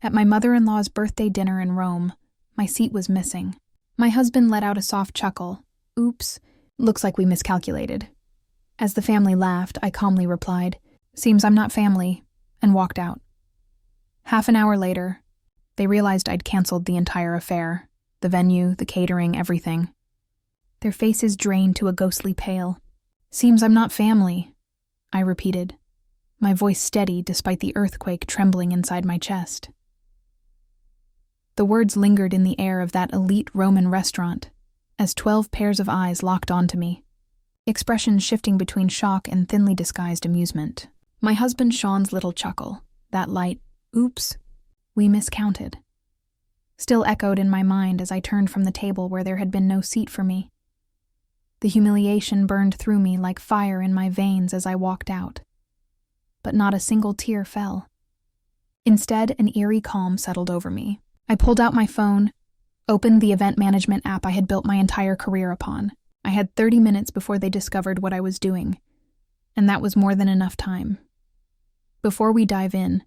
At my mother-in-law's birthday dinner in Rome, my seat was missing. My husband let out a soft chuckle. Oops, looks like we miscalculated. As the family laughed, I calmly replied, "Seems I'm not family," and walked out. Half an hour later, they realized I'd canceled the entire affair, the venue, the catering, everything. Their faces drained to a ghostly pale. "Seems I'm not family," I repeated, my voice steady despite the earthquake trembling inside my chest. The words lingered in the air of that elite Roman restaurant as 12 pairs of eyes locked onto me, expressions shifting between shock and thinly disguised amusement. My husband Sean's little chuckle, that light, "Oops, we miscounted," still echoed in my mind as I turned from the table where there had been no seat for me. The humiliation burned through me like fire in my veins as I walked out. But not a single tear fell. Instead, an eerie calm settled over me. I pulled out my phone, opened the event management app I had built my entire career upon. I had 30 minutes before they discovered what I was doing, and that was more than enough time. Before we dive in,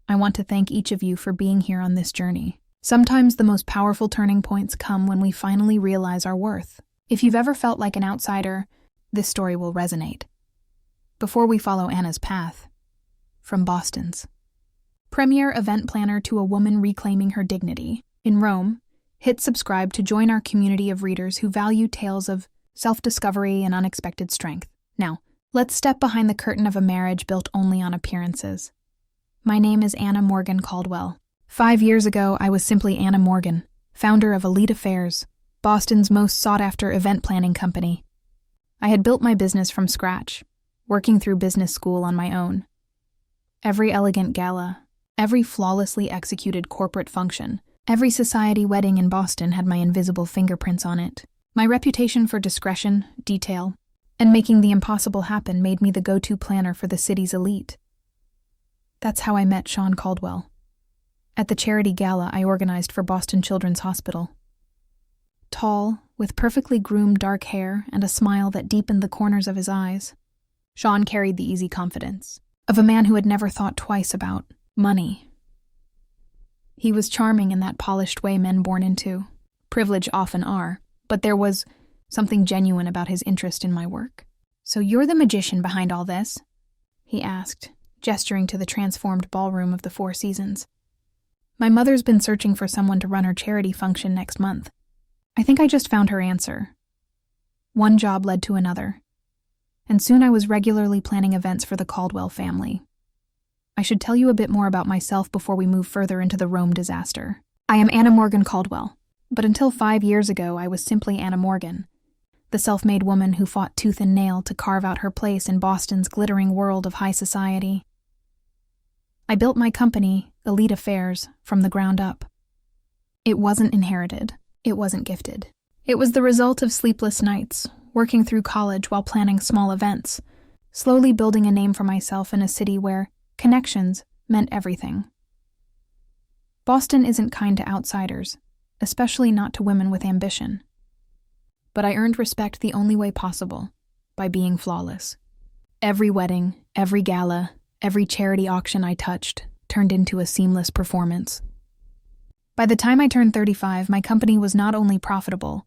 I want to thank each of you for being here on this journey. Sometimes the most powerful turning points come when we finally realize our worth. If you've ever felt like an outsider, this story will resonate. Before we follow Anna's path, from Boston's premier event planner to a woman reclaiming her dignity, in Rome, hit subscribe to join our community of readers who value tales of self-discovery and unexpected strength. Now, let's step behind the curtain of a marriage built only on appearances. My name is Anna Morgan Caldwell. 5 years ago, I was simply Anna Morgan, founder of Elite Affairs, Boston's most sought-after event planning company. I had built my business from scratch, working through business school on my own. Every elegant gala, every flawlessly executed corporate function, every society wedding in Boston had my invisible fingerprints on it. My reputation for discretion, detail, and making the impossible happen made me the go-to planner for the city's elite. That's how I met Sean Caldwell, at the charity gala I organized for Boston Children's Hospital. Tall, with perfectly groomed dark hair and a smile that deepened the corners of his eyes, Sean carried the easy confidence of a man who had never thought twice about money. He was charming in that polished way men born into. Privilege often are, but there was something genuine about his interest in my work. "So you're the magician behind all this?" he asked, gesturing to the transformed ballroom of the Four Seasons. "My mother's been searching for someone to run her charity function next month. I think I just found her answer." One job led to another, and soon I was regularly planning events for the Caldwell family. I should tell you a bit more about myself before we move further into the Rome disaster. I am Anna Morgan Caldwell, but until 5 years ago I was simply Anna Morgan, the self-made woman who fought tooth and nail to carve out her place in Boston's glittering world of high society. I built my company, Elite Affairs, from the ground up. It wasn't inherited. It wasn't gifted. It was the result of sleepless nights, working through college while planning small events, slowly building a name for myself in a city where connections meant everything. Boston isn't kind to outsiders, especially not to women with ambition. But I earned respect the only way possible, by being flawless. Every wedding, every gala, every charity auction I touched turned into a seamless performance. By the time I turned 35, my company was not only profitable,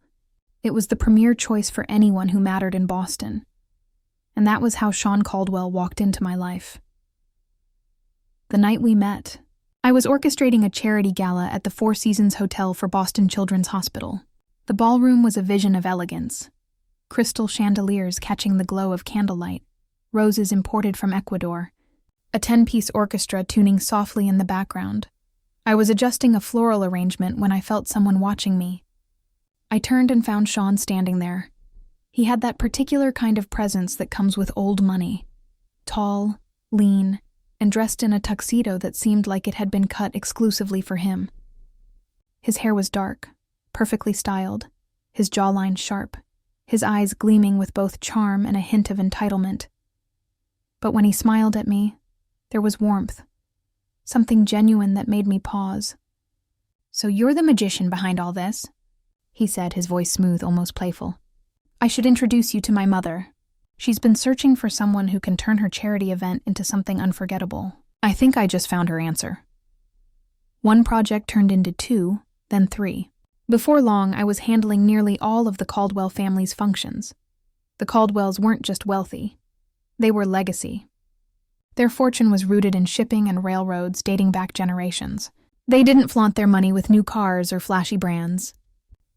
it was the premier choice for anyone who mattered in Boston. And that was how Sean Caldwell walked into my life. The night we met, I was orchestrating a charity gala at the Four Seasons Hotel for Boston Children's Hospital. The ballroom was a vision of elegance, crystal chandeliers catching the glow of candlelight, roses imported from Ecuador, a 10-piece orchestra tuning softly in the background. I was adjusting a floral arrangement when I felt someone watching me. I turned and found Sean standing there. He had that particular kind of presence that comes with old money. Tall, lean, and dressed in a tuxedo that seemed like it had been cut exclusively for him. His hair was dark, perfectly styled, his jawline sharp, his eyes gleaming with both charm and a hint of entitlement. But when he smiled at me, there was warmth, something genuine that made me pause. "So you're the magician behind all this?" he said, his voice smooth, almost playful. "I should introduce you to my mother. She's been searching for someone who can turn her charity event into something unforgettable. I think I just found her answer." One project turned into 2, then 3. Before long, I was handling nearly all of the Caldwell family's functions. The Caldwells weren't just wealthy. They were legacy. Their fortune was rooted in shipping and railroads dating back generations. They didn't flaunt their money with new cars or flashy brands.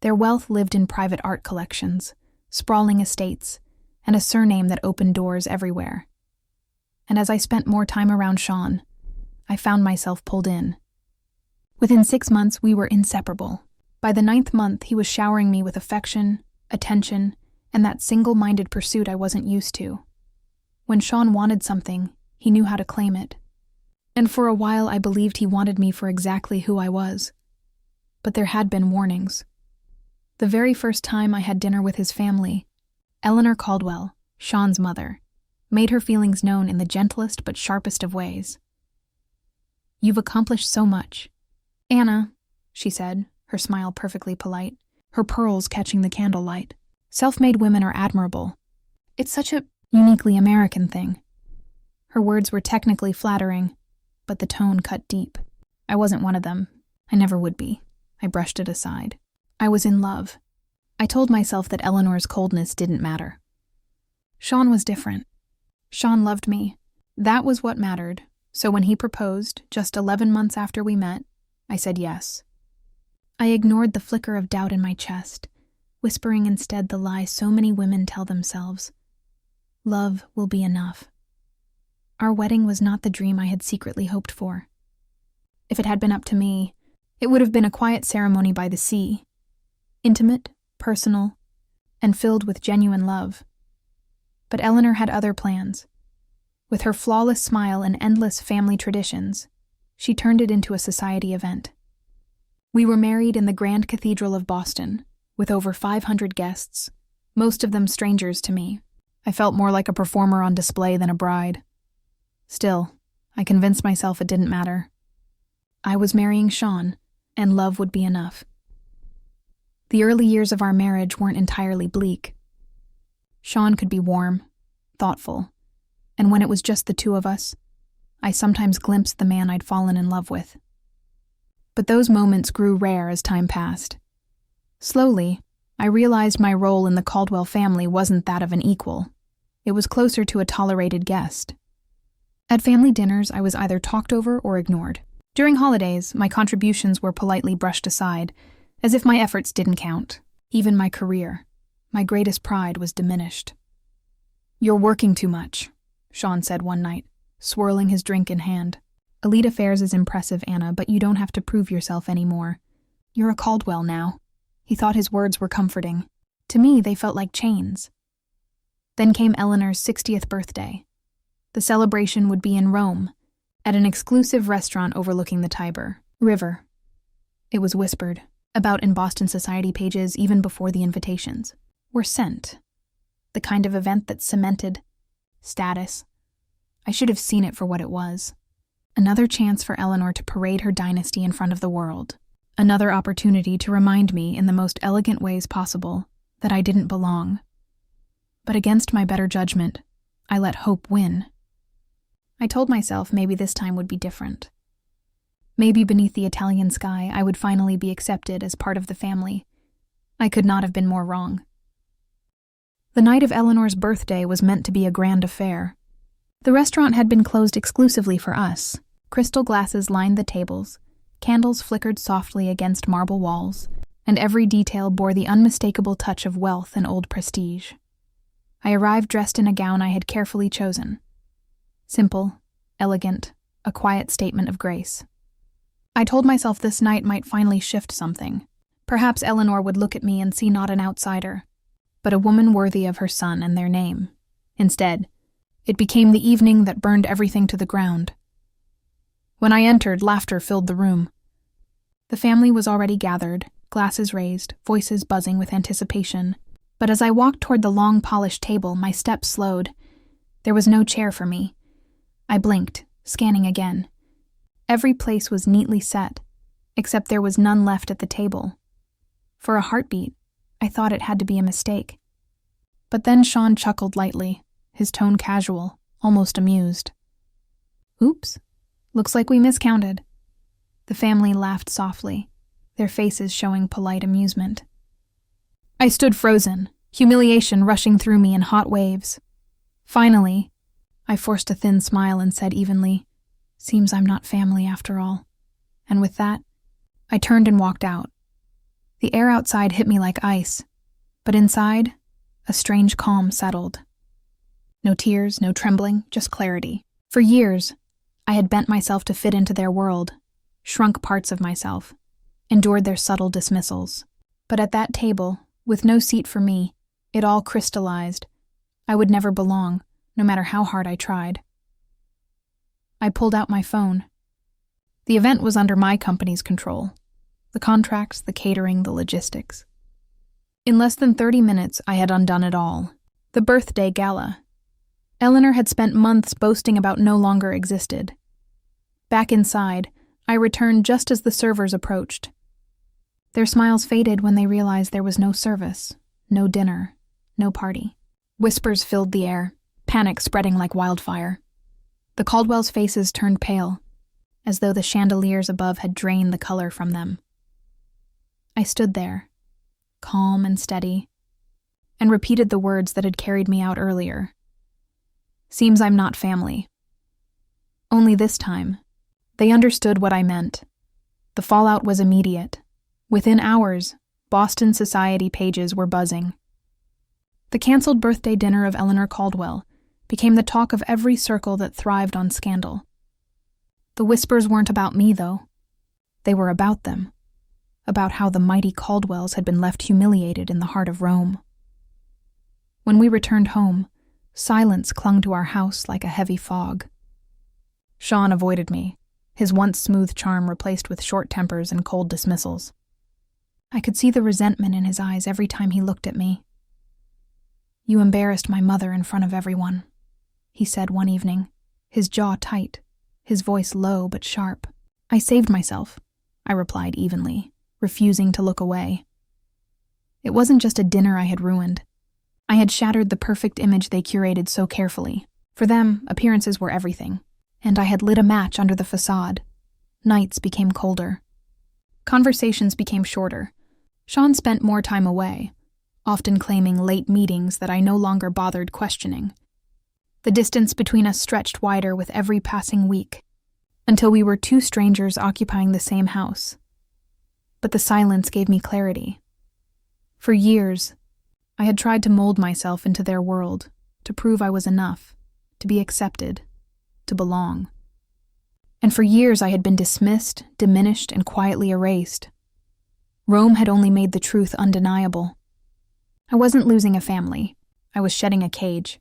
Their wealth lived in private art collections, sprawling estates, and a surname that opened doors everywhere. And as I spent more time around Sean, I found myself pulled in. Within 6 months, we were inseparable. By the 9th month, he was showering me with affection, attention, and that single-minded pursuit I wasn't used to. When Sean wanted something, he knew how to claim it. And for a while, I believed he wanted me for exactly who I was. But there had been warnings. The very first time I had dinner with his family, Eleanor Caldwell, Sean's mother, made her feelings known in the gentlest but sharpest of ways. "You've accomplished so much. Anna," she said, her smile perfectly polite, her pearls catching the candlelight. "Self-made women are admirable. It's such a uniquely American thing." Her words were technically flattering, but the tone cut deep. I wasn't one of them. I never would be. I brushed it aside. I was in love. I told myself that Eleanor's coldness didn't matter. Sean was different. Sean loved me. That was what mattered. So when he proposed, just 11 months after we met, I said yes. I ignored the flicker of doubt in my chest, whispering instead the lie so many women tell themselves. Love will be enough. Our wedding was not the dream I had secretly hoped for. If it had been up to me, it would have been a quiet ceremony by the sea, intimate, personal, and filled with genuine love. But Eleanor had other plans. With her flawless smile and endless family traditions, she turned it into a society event. We were married in the Grand Cathedral of Boston, with over 500 guests, most of them strangers to me. I felt more like a performer on display than a bride. Still, I convinced myself it didn't matter. I was marrying Sean, and love would be enough. The early years of our marriage weren't entirely bleak. Sean could be warm, thoughtful, and when it was just the two of us, I sometimes glimpsed the man I'd fallen in love with. But those moments grew rare as time passed. Slowly, I realized my role in the Caldwell family wasn't that of an equal. It was closer to a tolerated guest. At family dinners, I was either talked over or ignored. During holidays, my contributions were politely brushed aside, as if my efforts didn't count. Even my career, my greatest pride, was diminished. "You're working too much," Sean said one night, swirling his drink in hand. "Elite affairs is impressive, Anna, but you don't have to prove yourself anymore. You're a Caldwell now." He thought his words were comforting. To me, they felt like chains. Then came Eleanor's 60th birthday. The celebration would be in Rome, at an exclusive restaurant overlooking the Tiber River. It was whispered about in Boston society pages even before the invitations were sent. The kind of event that cemented status. I should have seen it for what it was. Another chance for Eleanor to parade her dynasty in front of the world. Another opportunity to remind me in the most elegant ways possible that I didn't belong. But against my better judgment, I let hope win. I told myself maybe this time would be different. Maybe beneath the Italian sky, I would finally be accepted as part of the family. I could not have been more wrong. The night of Eleanor's birthday was meant to be a grand affair. The restaurant had been closed exclusively for us. Crystal glasses lined the tables, candles flickered softly against marble walls, and every detail bore the unmistakable touch of wealth and old prestige. I arrived dressed in a gown I had carefully chosen. Simple, elegant, a quiet statement of grace. I told myself this night might finally shift something. Perhaps Eleanor would look at me and see not an outsider, but a woman worthy of her son and their name. Instead, it became the evening that burned everything to the ground. When I entered, laughter filled the room. The family was already gathered, glasses raised, voices buzzing with anticipation. But as I walked toward the long polished table, my steps slowed. There was no chair for me. I blinked, scanning again. Every place was neatly set, except there was none left at the table. For a heartbeat, I thought it had to be a mistake. But then Sean chuckled lightly, his tone casual, almost amused. "Oops, looks like we miscounted." The family laughed softly, their faces showing polite amusement. I stood frozen, humiliation rushing through me in hot waves. Finally, I forced a thin smile and said evenly, "Seems I'm not family after all." And with that, I turned and walked out. The air outside hit me like ice, but inside, a strange calm settled. No tears, no trembling, just clarity. For years, I had bent myself to fit into their world, shrunk parts of myself, endured their subtle dismissals. But at that table, with no seat for me, it all crystallized. I would never belong, no matter how hard I tried. I pulled out my phone. The event was under my company's control. The contracts, the catering, the logistics. In less than 30 minutes, I had undone it all. The birthday gala. Eleanor had spent months boasting about no longer existed. Back inside, I returned just as the servers approached. Their smiles faded when they realized there was no service, no dinner, no party. Whispers filled the air, panic spreading like wildfire. The Caldwells' faces turned pale, as though the chandeliers above had drained the color from them. I stood there, calm and steady, and repeated the words that had carried me out earlier. Seems I'm not family. Only this time, they understood what I meant. The fallout was immediate. Within hours, Boston society pages were buzzing. The canceled birthday dinner of Eleanor Caldwell became the talk of every circle that thrived on scandal. The whispers weren't about me, though. They were about them. About how the mighty Caldwells had been left humiliated in the heart of Rome. When we returned home, silence clung to our house like a heavy fog. Sean avoided me, his once smooth charm replaced with short tempers and cold dismissals. I could see the resentment in his eyes every time he looked at me. "You embarrassed my mother in front of everyone," he said one evening, his jaw tight, his voice low but sharp. "I saved myself," I replied evenly, refusing to look away. It wasn't just a dinner I had ruined. I had shattered the perfect image they curated so carefully. For them, appearances were everything, and I had lit a match under the facade. Nights became colder. Conversations became shorter. Sean spent more time away, often claiming late meetings that I no longer bothered questioning. The distance between us stretched wider with every passing week, until we were two strangers occupying the same house. But the silence gave me clarity. For years, I had tried to mold myself into their world, to prove I was enough, to be accepted, to belong. And for years I had been dismissed, diminished, and quietly erased. Rome had only made the truth undeniable. I wasn't losing a family. I was shedding a cage.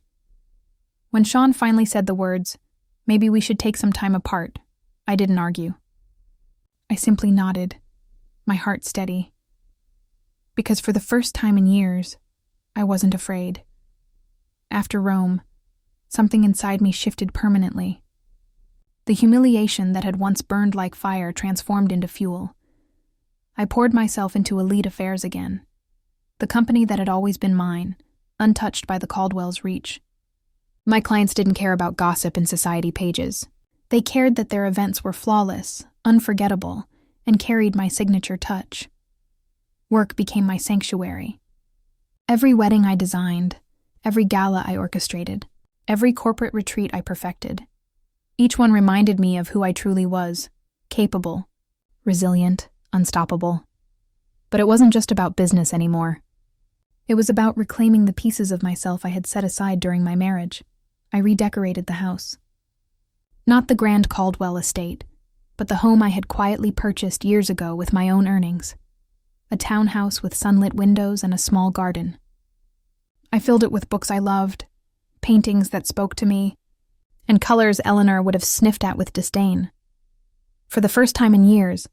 When Sean finally said the words, "Maybe we should take some time apart," I didn't argue. I simply nodded, my heart steady. Because for the first time in years, I wasn't afraid. After Rome, something inside me shifted permanently. The humiliation that had once burned like fire transformed into fuel. I poured myself into elite affairs again. The company that had always been mine, untouched by the Caldwells' reach. My clients didn't care about gossip in society pages. They cared that their events were flawless, unforgettable, and carried my signature touch. Work became my sanctuary. Every wedding I designed, every gala I orchestrated, every corporate retreat I perfected. Each one reminded me of who I truly was, capable, resilient, unstoppable. But it wasn't just about business anymore. It was about reclaiming the pieces of myself I had set aside during my marriage. I redecorated the house. Not the grand Caldwell estate, but the home I had quietly purchased years ago with my own earnings. A townhouse with sunlit windows and a small garden. I filled it with books I loved, paintings that spoke to me, and colors Eleanor would have sniffed at with disdain. For the first time in years,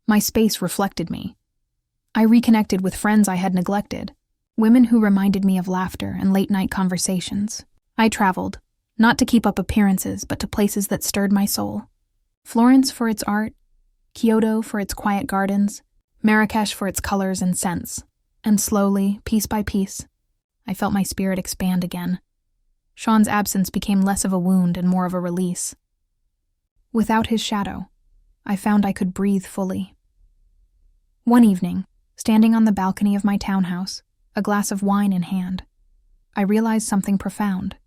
my space reflected me. I reconnected with friends I had neglected, women who reminded me of laughter and late-night conversations. I traveled, not to keep up appearances, but to places that stirred my soul. Florence for its art, Kyoto for its quiet gardens, Marrakesh for its colors and scents. And slowly, piece by piece, I felt my spirit expand again. Sean's absence became less of a wound and more of a release. Without his shadow, I found I could breathe fully. One evening, standing on the balcony of my townhouse, a glass of wine in hand, I realized something profound.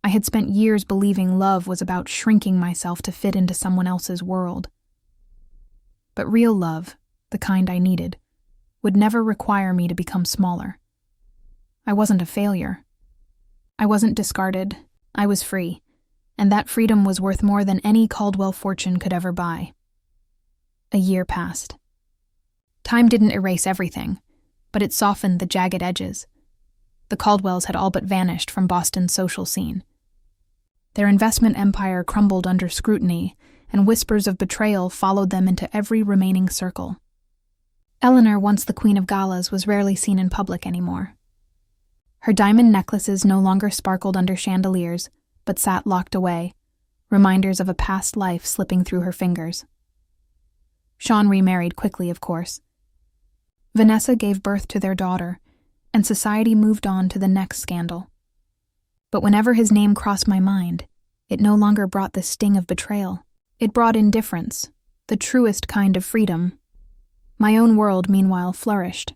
I had spent years believing love was about shrinking myself to fit into someone else's world. But real love, the kind I needed, would never require me to become smaller. I wasn't a failure. I wasn't discarded. I was free, and that freedom was worth more than any Caldwell fortune could ever buy. A year passed. Time didn't erase everything, but it softened the jagged edges. The Caldwells had all but vanished from Boston's social scene. Their investment empire crumbled under scrutiny, and whispers of betrayal followed them into every remaining circle. Eleanor, once the queen of galas, was rarely seen in public anymore. Her diamond necklaces no longer sparkled under chandeliers, but sat locked away, reminders of a past life slipping through her fingers. Sean remarried quickly, of course. Vanessa gave birth to their daughter, and society moved on to the next scandal. But whenever his name crossed my mind, it no longer brought the sting of betrayal. It brought indifference, the truest kind of freedom. My own world, meanwhile, flourished.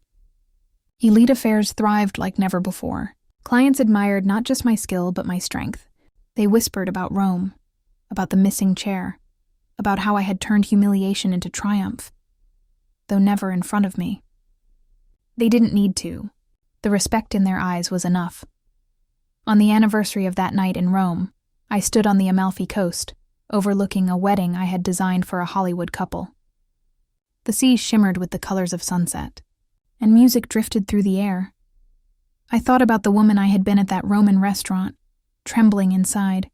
Elite affairs thrived like never before. Clients admired not just my skill, but my strength. They whispered about Rome, about the missing chair, about how I had turned humiliation into triumph, though never in front of me. They didn't need to. The respect in their eyes was enough. On the anniversary of that night in Rome, I stood on the Amalfi Coast, overlooking a wedding I had designed for a Hollywood couple. The sea shimmered with the colors of sunset, and music drifted through the air. I thought about the woman I had been at that Roman restaurant, trembling inside,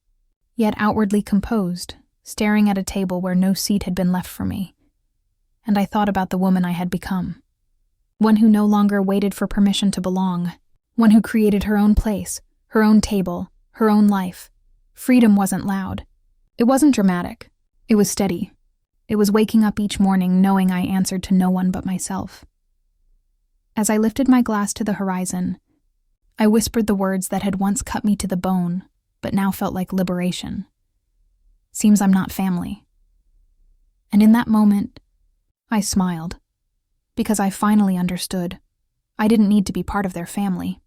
yet outwardly composed, staring at a table where no seat had been left for me. And I thought about the woman I had become. One who no longer waited for permission to belong. One who created her own place, her own table, her own life. Freedom wasn't loud. It wasn't dramatic. It was steady. It was waking up each morning knowing I answered to no one but myself. As I lifted my glass to the horizon, I whispered the words that had once cut me to the bone, but now felt like liberation. Seems I'm not family. And in that moment, I smiled, because I finally understood. I didn't need to be part of their family.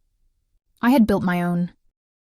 I had built my own,